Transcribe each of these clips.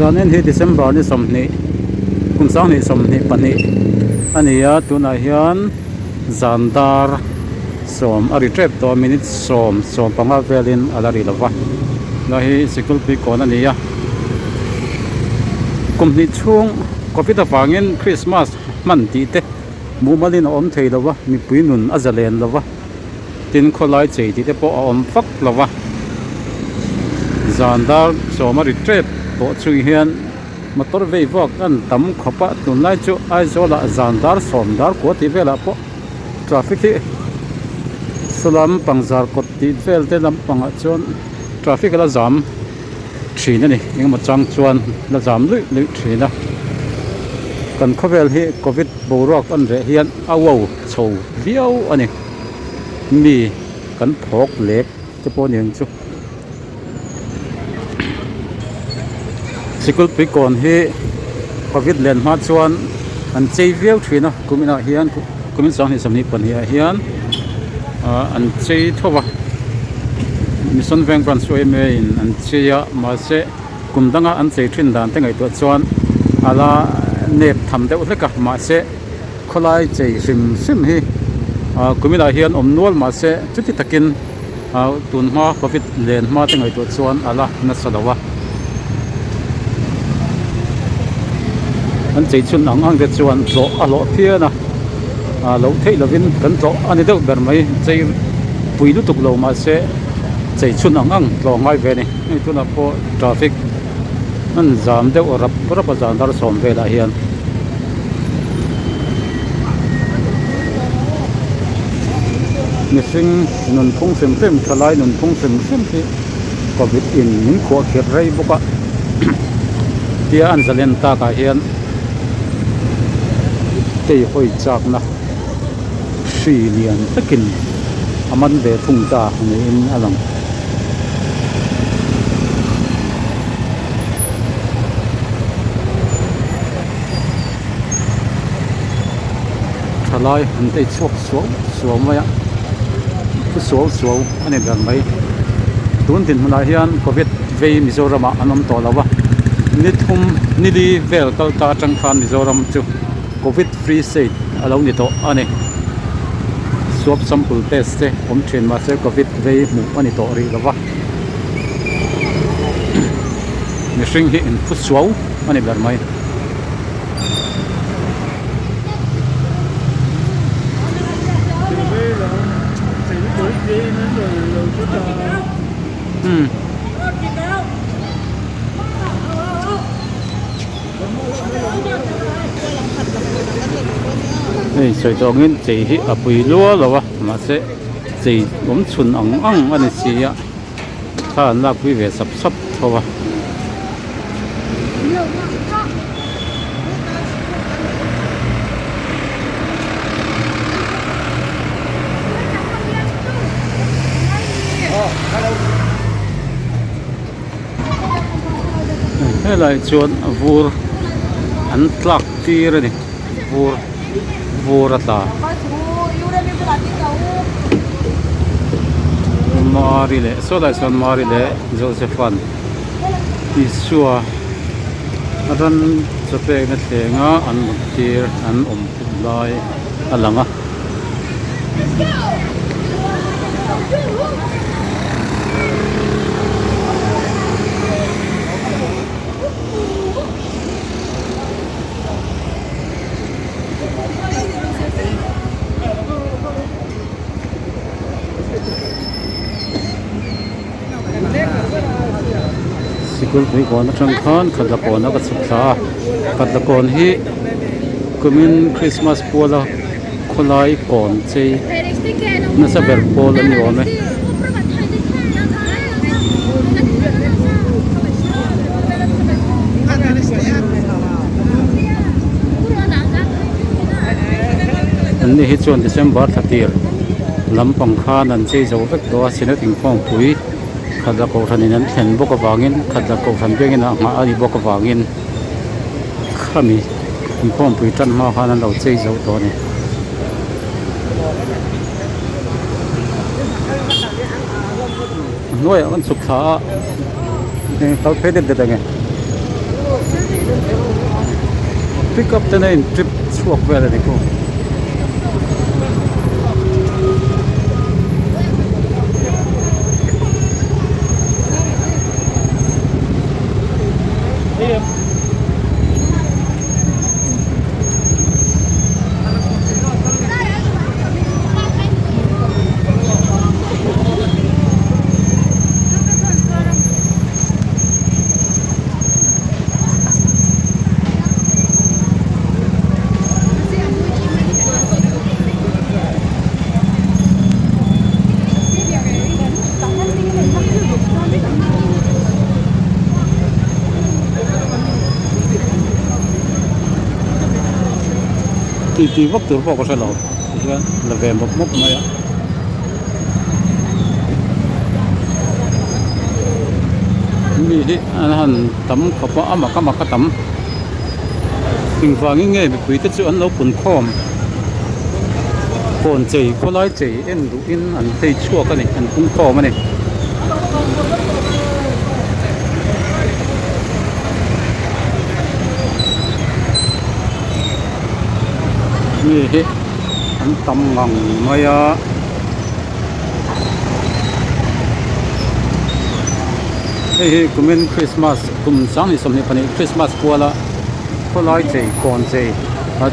Zanen hi December ni somni kung sang ni somni pani ania tuna hian zandar som ari trep to minute som panga velin alari lova na hi sikul pi kon ania kumni chung covid awangin Christmas man ti te mumalin om thei lova mi puinun azalen lova tin kholai chei ti te po om fak lova zandar som ari trep po chui hian motor vei vok an tam khopa tunlai chu aizola zandar somdar ko ti vela po traffic hi salam pangzar kot ti vel te lam panga chon traffic la jam thina ni engma chang chuan la jam lui thina kan khovel hi covid borok an re hian awo chho viau ani mi kan phok lek te po ning chu sikul pikon hi covid len ma chuan an chei viau thina kumina hian kumin sang ni samni pan hi hian an chei thowa mission veng ban soi me in an cheya ma se kumdanga an chei thin dan te ngai to chuan ala nep tham deuh hleka ma se kholai chei sim hi kumina hian om nual ma se chuti takin tun ma covid len ma te ngai to chuan ala na salawa an chei chun ang de chuan lo alo phiana lo thei lovin kan to ani deuh ber mai chei puilu tuk lo ma se chei chun ang lo ngai ve ni tuna po traffic an jam deuh rap zandar som vela hian missing nun phung sem thalai nun phung sem hi covid in min kho khir rei boka tia an zalen ta ka hian tei hoi chak na si lian takin aman ve thung ta ni in alang thalai an tei chok suam maya ku suau ani ber mai tun tin huna hian covid ve Mizoram anom to lawa nithum nili vel kal ta tang khan Mizoram chu covid free state alo ni to ani swab sample test te om train ma se covid ve mu ani to ri lawa ni sing hi in fu suau ani ber mai soi to ngin chei hi apui lua lawa ma se chei om chun ang ani sia tha an lak pi ve sap thowa helai chuan vur an tlak tir ani vur ata marile so lai son marile Josephan isua aran chape na thenga an tir an lai alanga sikul pi kon atang khan khadla kon ka chukha khadla kon hi kumin Christmas pola kholai kon chei na sa ber pol ani ome ani hi chuan December 30 lampang khan an chei zo vek to sina ting phong pui khadla ko thanin an thlen boka wangin khadla ko than bengin a nga ani boka wangin khami phong pui tan ma khan an lo chei zo to ni noi an sukha tao phê được cái này pick up tên này trip suộc về là đi cô thì vấp từ bỏ có sai lỗi là về một mốc này á mi đi anh hẳn tấm khóc bã mà các tấm tình vàng nghe bị quý tết chữ anh lâu cuốn khom còn chỉ có nói chỉ em đủ in anh thấy chua cái này anh cũng khom cái này mi đi anh tấm ngang mày à hey kumen Christmas kum sang ni somni pani Christmas kuala kholai chei kon chei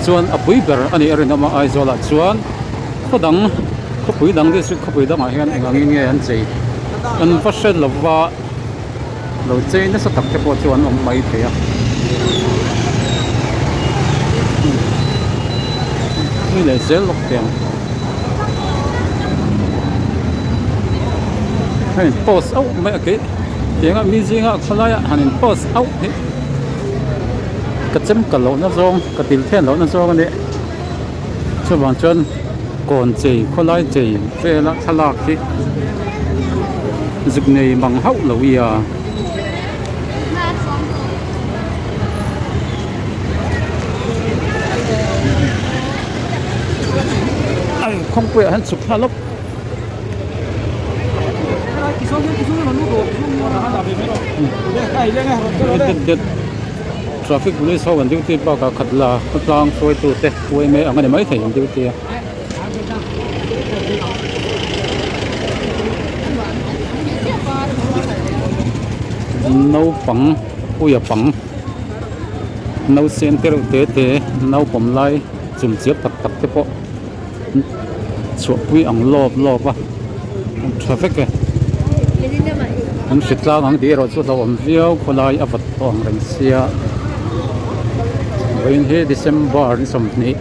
chuan apui ber ani erin ama aizola chuan khodang khopui dang de su khopui dang a hian engang nge an chei an fashion lova lo chei na sa tak te po chuan om mai the a ni le zel lok tiang hey post au mai ake tiếng mi gì ngã khơi á hành post out thế cái chấm cả lỗ nó rong cái tiền thiên lỗ nó rong cái đấy cho bạn chân còn chỉ khơi chỉ về là thà lạc thế dịch này bằng hậu là vì à không quẹt hắn sụp pha lốc traffic police ho kan duty pa ka khatla khutlang soi tu te poi me angani mai thei duty no pang puya pang no center te no pom lai chum chiap tak te po chuak pui ang lop wa traffic ke anh xịt ra ngang đi rồi số đầu ông viêu có lại áp ông đánh xia bên hết December đi sắm nị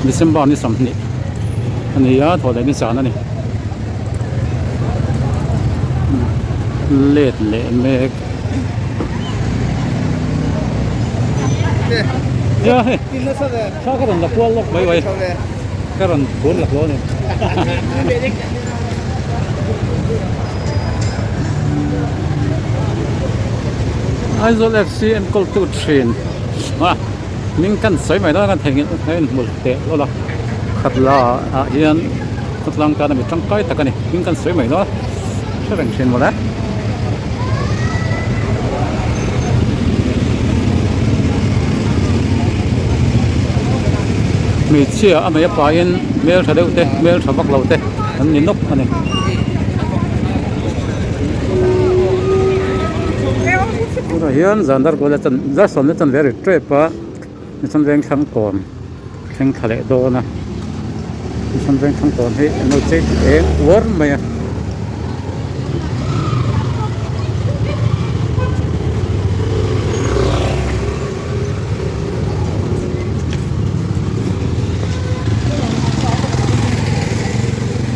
December đi sắm nị anh ấy á thôi lại đi sắm này lết lệ mẹ ya he sa karon la pual lok bai bai karon pun la pual ni Aizol FC and Culture Train mình cần sấy mày đó kan thành hiện một tệ đó là khát là hiện khát lang ta là bị trăng cái ta cái này mình cần sấy mày đó sẽ thành trên một đấy mi chia a mai pa in mel tha deuh te mel tha vak lo te an ni nop ani ora hian zandar ko la chan za som le chan very trip a ni chan veng thang kon theng thale do na ni chan veng thang kon he no che e war mai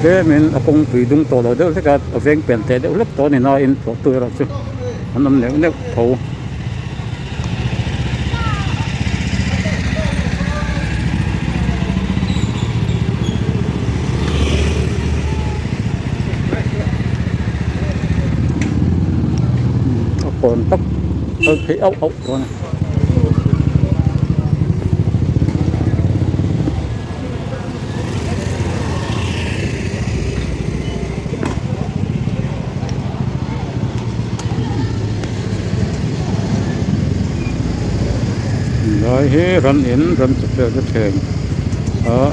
thế mình cũng tùy đúng tổ rồi đó, cái ven biển thế đó, lúc tổ này nó in tổ tươi rồi chứ, anh nằm nếu thầu, còn tóc, thấy ốc rồi. hi ran in ran chụp được thèn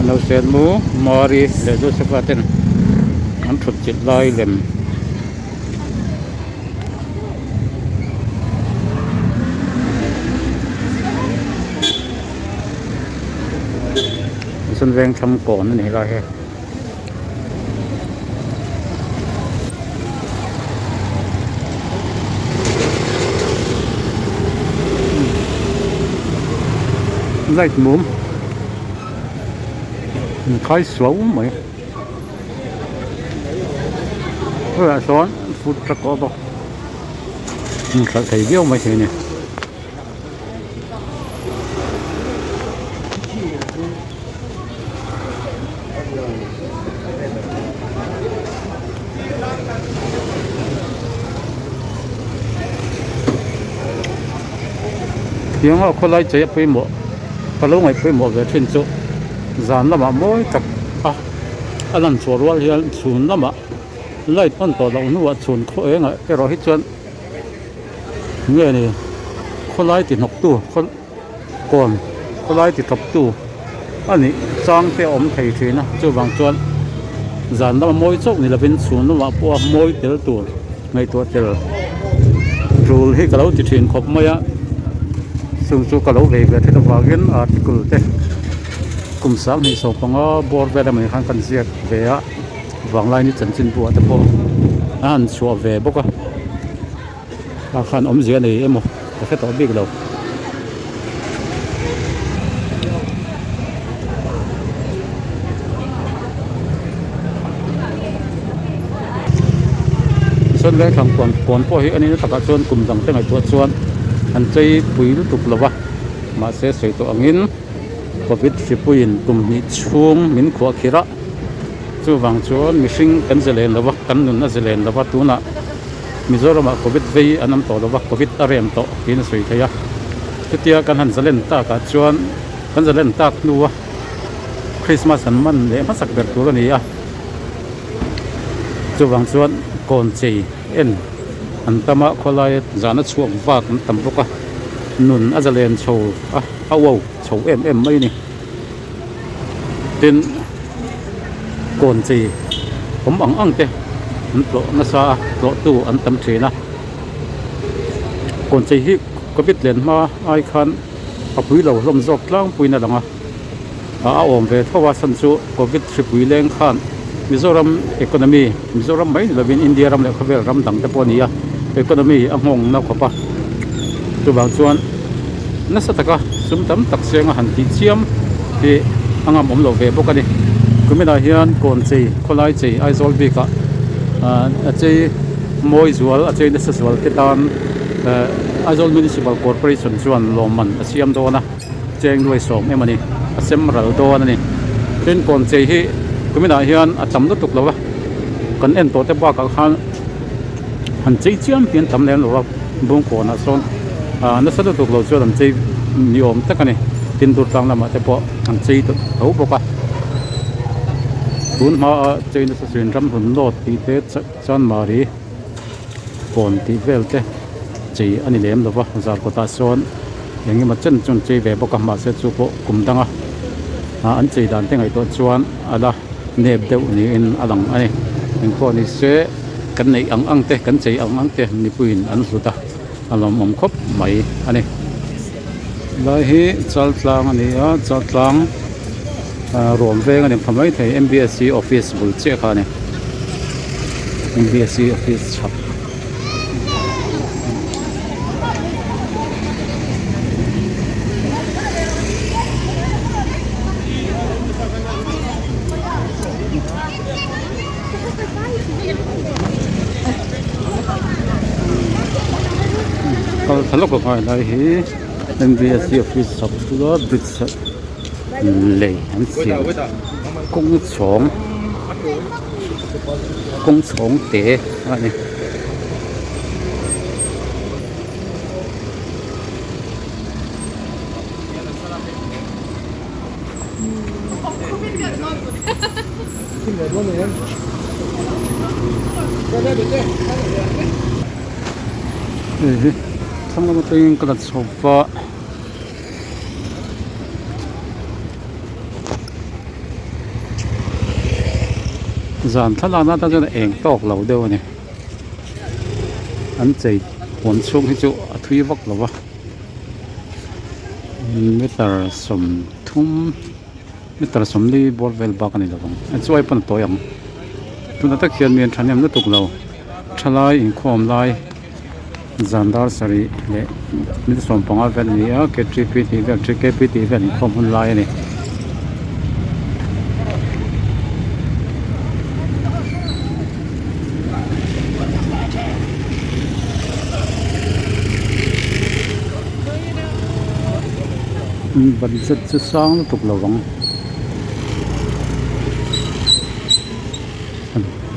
nấu sen mu mori để cho sắp tên ăn thụt chít lai lem xuân veng thăm cồn này lại he dạy múm khai xấu mấy rồi là xóa phút rất có bao sợ thấy viêu mấy thế này tiếng họ có lấy chế phải mỏ cái lúc này phải mỏ về trên chỗ dàn nó mà mỗi tập anh làm chùa luôn hiện chùn nó mà lấy con tàu đầu nó chùn khối ngay cái rồi hết chuyện nghe này có lấy thì học tu còn có lấy thì tập tu anh ấy trang cái ống thầy thế na cho bằng chuyện dàn nó mà mỗi chỗ này là bên chùn nó mà qua mỗi tiểu tu ngay tuổi tiểu rồi hết cái lúc thì chuyện khóc mấy áซึ่งจู่ก็เราเวกที่ตัววากินอาร์ติคลเตกุมสามนี่สอบปังอ้อบอร์เวลาเหมือนขันกันเสียเวียวางไลน์นี่จันจินบัวแต่พออันชัวเวบก็อาคารอมเสียนี่เอ็มแต่แค่ตัวบิ๊กเราส่วนแรกทางก่อนพ่อเห็นอันนี้นักการชวนกลุ่มต่างๆในตัวชวนอันใจปุยลุตุกละวะมาเสียสวยตัวอังินก็วิทย์สิปุยนกลุ่มนี้ช่วงมินขวาขีระจู่วังชวนมิชิงกันเจริญละวะกันนุนน่าเจริญละวะตัวน่ะมิโซรามาก็วิทย์วีอันนั้นต่อละวะก็วิทย์อะไรมต่อกินสวยเทียที่เทียกันหันเจริญตากาชวนกันเจริญตากนัวคริสต์มาสมันเนี่ยมันสักเดือนตัวนี้อ่ะจู่วังชวนก่อนจีเอ็นอันตมาคนไล่จานช่วงวากมันต่ำปกะนุนอาจจะเรียนโชว์เอาว้าวโชว์เอ็มไม่นี่เป็นก่อนจีผมอังเตะอันโปรนัสซาโปรตู้อันต่ำทีนะก่อนจีที่ก็พิจเรียนมาไอคันเอาปุ๋ยเราลมจอกล้างปุ๋ยนั่นหรอเอาอมเวทว่าสันสุก็พิจปุ๋ยแรงขันมิโซรัมอีโคโนมีมิโซรัมไม่เราเป็นอินเดียรัมเลยเขาเป็นรัมดังแต่ปนนี้อีโคโนมีอ่างงนักขบะตัวบางส่วนนั่นสัตว์ก็สมตั้มตักเสียงหันที่เชี่ยมที่อ่างผมเราเวบกันนี่ก็ไม่ได้เห็นก่อนจีคนไล่จีไอโซลบีกะจีมวยส่วนจีนั่นส่วนที่ตอนไอโซลมินิสิปัลคอร์ปอเรชั่นส่วนลมมันเชี่ยมตัวนะแจ้งด้วยสองเอ็มนี่เซมเราตัวนั่นนี่เป็นก่อนจีที่ก็ไม่ได้เห็นจำตัวตุกแล้ววะกันเอ็นตัวแต่บ้ากับขันหันใจเชื่อมเปลี่ยนทำแล้วหรือว่าบุ้งโขนส่วนนั่นสุดตุกเราชวนหันใจนิยมแต่กันนี่ตินตัวกลางแล้วมาแต่พอหันใจตัวเขาบอกว่าตุนมาใจนั่นส่วนรำหุ่นโลดตีเตะจอนมารีก่อนตีเวลเตะใจอันนี้เลี้ยมหรือว่าจากกตาส่วนอย่างนี้มาเช่นจนใจแบบบอกมาเสียจุกกลุ่มดังอันใจดันเต็งไอตัวชวนอะไรเนบเดวนี่อินอลังอันนี้เป็นคนที่เสกันในอังเตะกันใจอังเตะนี่ปุ่นอันสุดท้ายอารมณ์มันครบไหมอันนี้แล้วที่จัดลางอันนี้จัดลางรวมเวงอันนี้ทำไมที่ MBSC Office บุลเจ้าเนี่ย MBSC Office ชับทะเลาะกันอะไรที่ MBSC Office สับสนบริษัทเลยอันเสียกงสองเตะอันนี้ทำงานมาตัวเองกระดับโซฟา dàn thắt là nó ta cho eng tóc lâu đâu nè anh chạy cuốn xuống cái chỗ thuy vóc là vâng meter sum thum meter sum đi bol vel bak này là vâng anh chơi phần tối em tụi nó ta khiên miền thanh em nó tục lâu chalai in khom lai zandar sari le mit som panga vel ni a ke trip ti vel trip ke pi ti vel in khom hun lai ni budget chu sang tuk lawang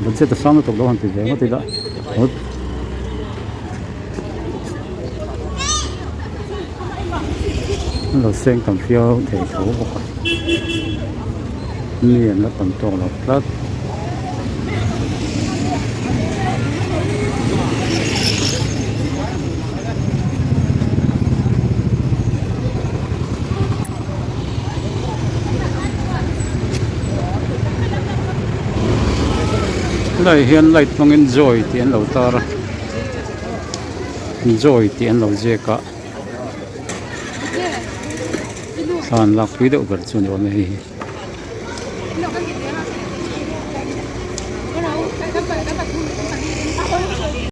budget sang tuk lawan ti ve ngoti da lo seng tam fiao thei tho bok nian la tam to la plat đây hiện lại mong enjoy tiền lâu ta ra enjoy tiền lâu dễ cả sàn lạc quý độ vật chuẩn rồi này